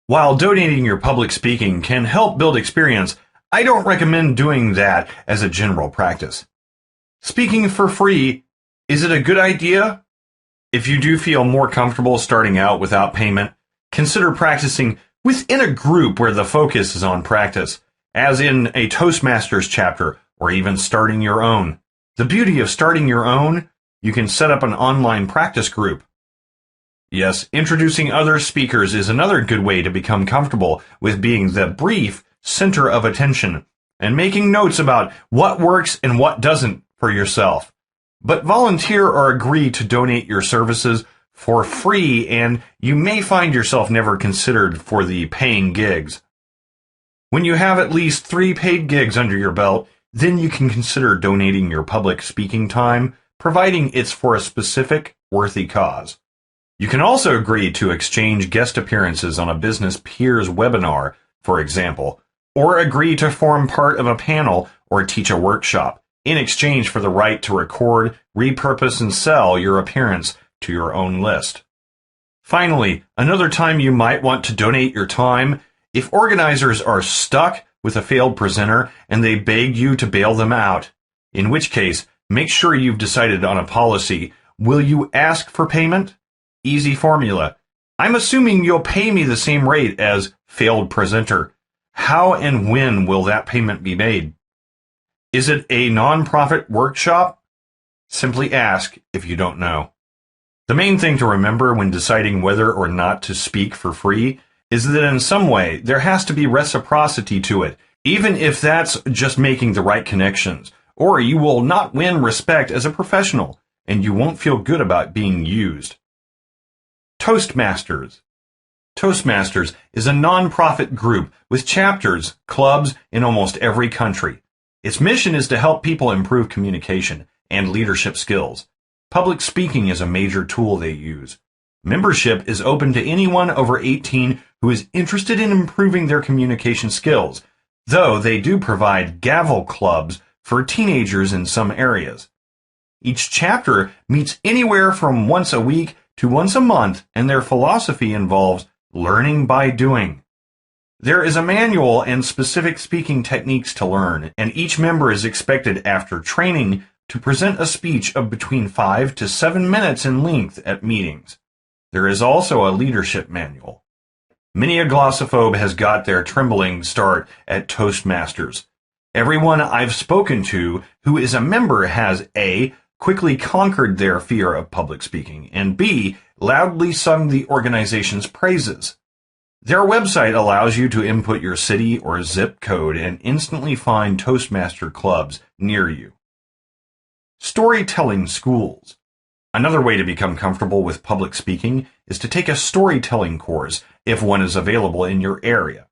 While donating your public speaking can help build experience, I don't recommend doing that as a general practice. Speaking for free, is it a good idea? If you do feel more comfortable starting out without payment, consider practicing within a group where the focus is on practice, as in a Toastmasters chapter or even starting your own. The beauty of starting your own, you can set up an online practice group. Yes, introducing other speakers is another good way to become comfortable with being the brief center of attention and making notes about what works and what doesn't for yourself. But volunteer or agree to donate your services for free, and you may find yourself never considered for the paying gigs. When you have at least 3 paid gigs under your belt, then you can consider donating your public speaking time, providing it's for a specific, worthy cause. You can also agree to exchange guest appearances on a business peers webinar, for example, or agree to form part of a panel or teach a workshop in exchange for the right to record, repurpose, and sell your appearance to your own list. Finally, another time you might want to donate your time, if organizers are stuck with a failed presenter and they beg you to bail them out, in which case, make sure you've decided on a policy. Will you ask for payment? Easy formula. I'm assuming you'll pay me the same rate as failed presenter. How and when will that payment be made? Is it a nonprofit workshop? Simply ask if you don't know. The main thing to remember when deciding whether or not to speak for free is that in some way there has to be reciprocity to it, even if that's just making the right connections, or you will not win respect as a professional, and you won't feel good about being used. Toastmasters. Toastmasters is a non-profit group with chapters, clubs in almost every country. Its mission is to help people improve communication and leadership skills. Public speaking is a major tool they use. Membership is open to anyone over 18 who is interested in improving their communication skills, though they do provide gavel clubs for teenagers in some areas. Each chapter meets anywhere from once a week to once a month, and their philosophy involves learning by doing. There is a manual and specific speaking techniques to learn, and each member is expected after training to present a speech of between 5 to 7 minutes in length at meetings. There is also a leadership manual. Many a glossophobe has got their trembling start at Toastmasters. Everyone I've spoken to who is a member has A, quickly conquered their fear of public speaking, and B, loudly sung the organization's praises. Their website allows you to input your city or zip code and instantly find Toastmaster clubs near you. Storytelling schools. Another way to become comfortable with public speaking is to take a storytelling course if one is available in your area.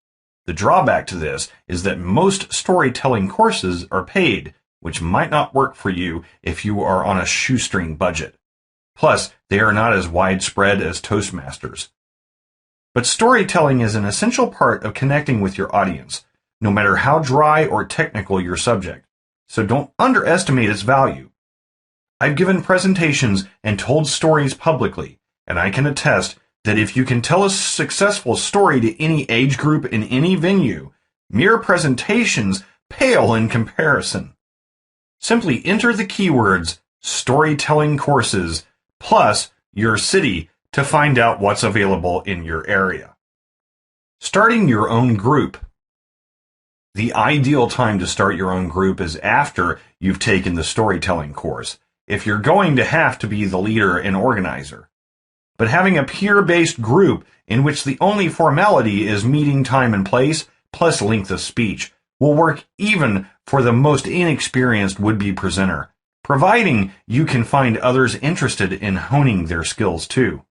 The drawback to this is that most storytelling courses are paid, which might not work for you if you are on a shoestring budget. Plus, they are not as widespread as Toastmasters. But storytelling is an essential part of connecting with your audience, no matter how dry or technical your subject, so don't underestimate its value. I've given presentations and told stories publicly, and I can attest that if you can tell a successful story to any age group in any venue, mere presentations pale in comparison. Simply enter the keywords storytelling courses plus your city to find out what's available in your area. Starting your own group. The ideal time to start your own group is after you've taken the storytelling course, if you're going to have to be the leader and organizer. But having a peer-based group in which the only formality is meeting time and place plus length of speech will work even for the most inexperienced would-be presenter, providing you can find others interested in honing their skills too.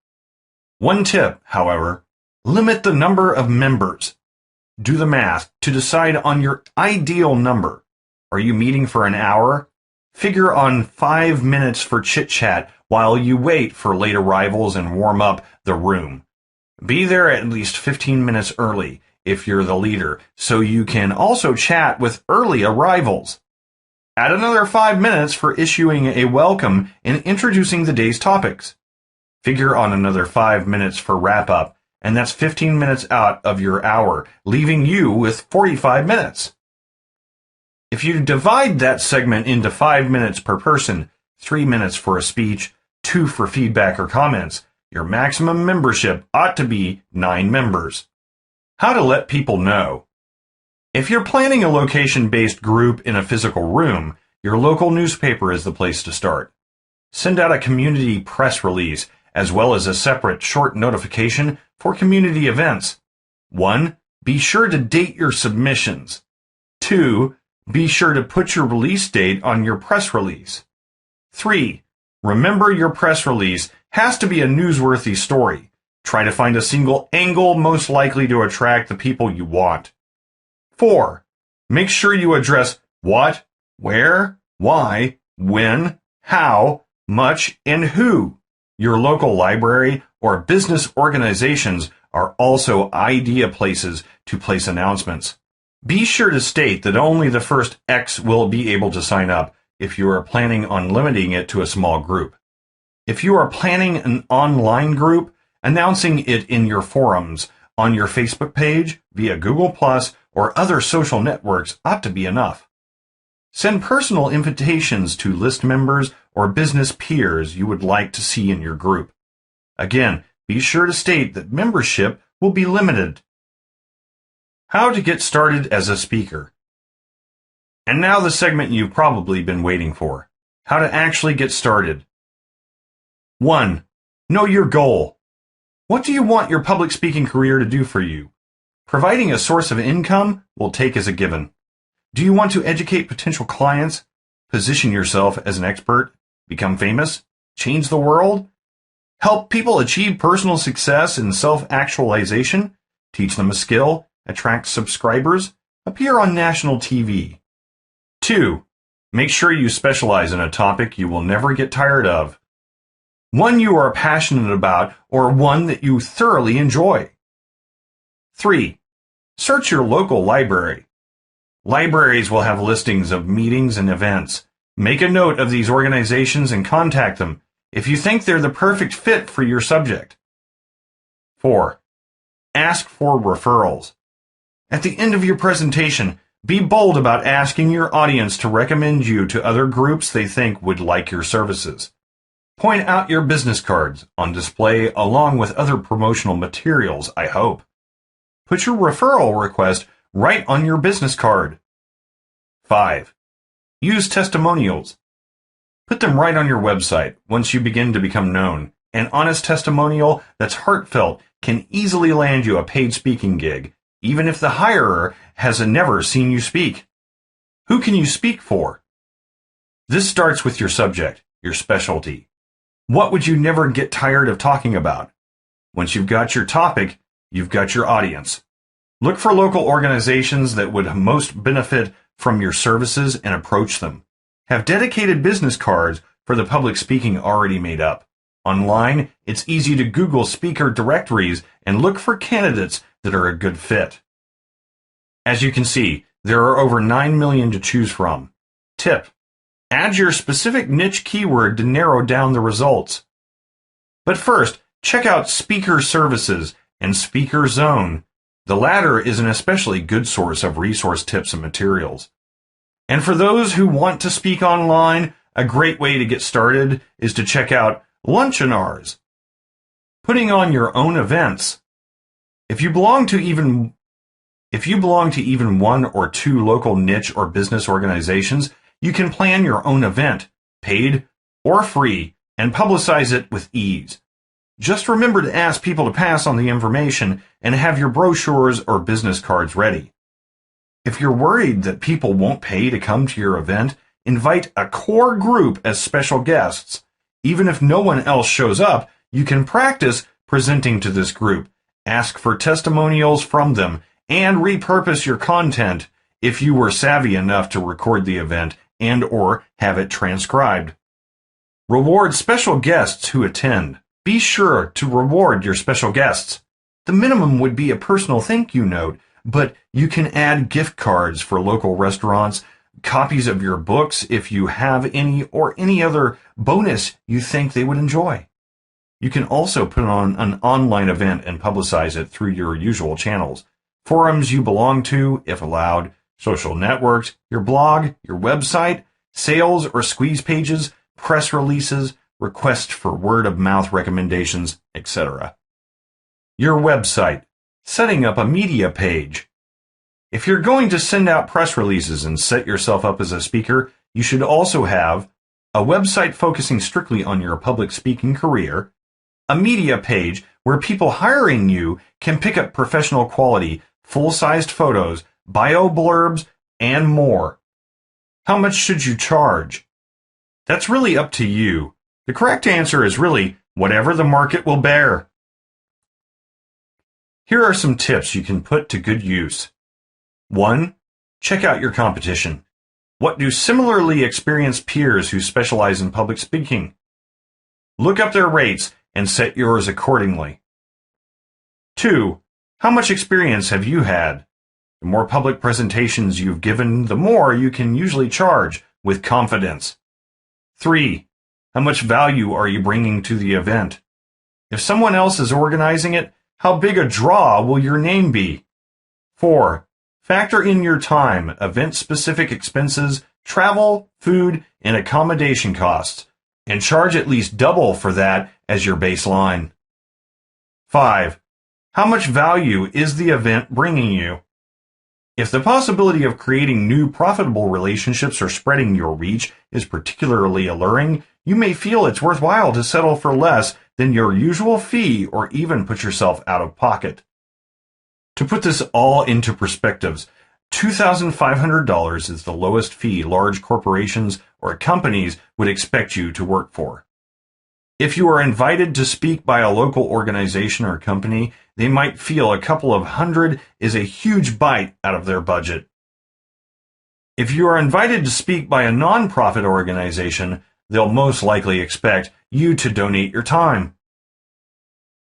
One tip, however, limit the number of members. Do the math to decide on your ideal number. Are you meeting for an hour? Figure on 5 minutes for chit-chat while you wait for late arrivals and warm up the room. Be there at least 15 minutes early if you're the leader, so you can also chat with early arrivals. Add another 5 minutes for issuing a welcome and introducing the day's topics. Figure on another 5 minutes for wrap-up and that's 15 minutes out of your hour, leaving you with 45 minutes. If you divide that segment into 5 minutes per person, 3 minutes for a speech, 2 for feedback or comments, your maximum membership ought to be 9 members. How to let people know. If you're planning a location-based group in a physical room, your local newspaper is the place to start. Send out a community press release, as well as a separate short notification for community events. 1. Be sure to date your submissions. 2. Be sure to put your release date on your press release. 3. Remember, your press release has to be a newsworthy story. Try to find a single angle most likely to attract the people you want. 4. Make sure you address what, where, why, when, how, much, and who. Your local library or business organizations are also ideal places to place announcements. Be sure to state that only the first X will be able to sign up if you are planning on limiting it to a small group. If you are planning an online group, announcing it in your forums, on your Facebook page, via Google+, or other social networks ought to be enough. Send personal invitations to list members or business peers you would like to see in your group. Again, be sure to state that membership will be limited. How to get started as a speaker. And now the segment you've probably been waiting for. How to actually get started. 1. Know your goal. What do you want your public speaking career to do for you? Providing a source of income will take as a given. Do you want to educate potential clients? Position yourself as an expert? Become famous? Change the world? Help people achieve personal success and self-actualization? Teach them a skill? Attract subscribers? Appear on national TV? 2. Make sure you specialize in a topic you will never get tired of. One you are passionate about or one that you thoroughly enjoy. 3. Search your local library. Libraries will have listings of meetings and events. Make a note of these organizations and contact them if you think they're the perfect fit for your subject. 4. Ask for referrals. At the end of your presentation, be bold about asking your audience to recommend you to other groups they think would like your services. Point out your business cards on display along with other promotional materials, I hope. Put your referral request right on your business card. 5. Use testimonials. Put them right on your website once you begin to become known. An honest testimonial that's heartfelt can easily land you a paid speaking gig, even if the hirer has never seen you speak. Who can you speak for? This starts with your subject, your specialty. What would you never get tired of talking about? Once you've got your topic, you've got your audience. Look for local organizations that would most benefit from your services and approach them. Have dedicated business cards for the public speaking already made up. Online, it's easy to Google speaker directories and look for candidates that are a good fit. As you can see, there are over 9 million to choose from. Tip: add your specific niche keyword to narrow down the results. But first, check out Speaker Services and Speaker Zone. The latter is an especially good source of resource tips and materials. And for those who want to speak online, a great way to get started is to check out Lunchinars. Putting on your own events. If you belong to even one or two local niche or business organizations, you can plan your own event, paid or free, and publicize it with ease. Just remember to ask people to pass on the information and have your brochures or business cards ready. If you're worried that people won't pay to come to your event, invite a core group as special guests. Even if no one else shows up, you can practice presenting to this group, ask for testimonials from them, and repurpose your content if you were savvy enough to record the event and/or have it transcribed. Reward special guests who attend. Be sure to reward your special guests. The minimum would be a personal thank you note, but you can add gift cards for local restaurants, copies of your books if you have any, or any other bonus you think they would enjoy. You can also put on an online event and publicize it through your usual channels. Forums you belong to, if allowed, social networks, your blog, your website, sales or squeeze pages, press releases, requests for word-of-mouth recommendations, etc. Your website. Setting up a media page. If you're going to send out press releases and set yourself up as a speaker, you should also have a website focusing strictly on your public speaking career, a media page where people hiring you can pick up professional quality, full-sized photos, bio blurbs, and more. How much should you charge? That's really up to you. The correct answer is really whatever the market will bear. Here are some tips you can put to good use. 1. Check out your competition. What do similarly experienced peers who specialize in public speaking? Look up their rates and set yours accordingly. 2. How much experience have you had? The more public presentations you've given, the more you can usually charge with confidence. 3. How much value are you bringing to the event? If someone else is organizing it, how big a draw will your name be? 4. Factor in your time, event-specific expenses, travel, food, and accommodation costs, and charge at least double for that as your baseline. 5. How much value is the event bringing you? If the possibility of creating new profitable relationships or spreading your reach is particularly alluring, you may feel it's worthwhile to settle for less than your usual fee or even put yourself out of pocket. To put this all into perspectives, $2,500 is the lowest fee large corporations or companies would expect you to work for. If you are invited to speak by a local organization or company, they might feel a couple of hundred is a huge bite out of their budget. If you are invited to speak by a nonprofit organization, they'll most likely expect you to donate your time.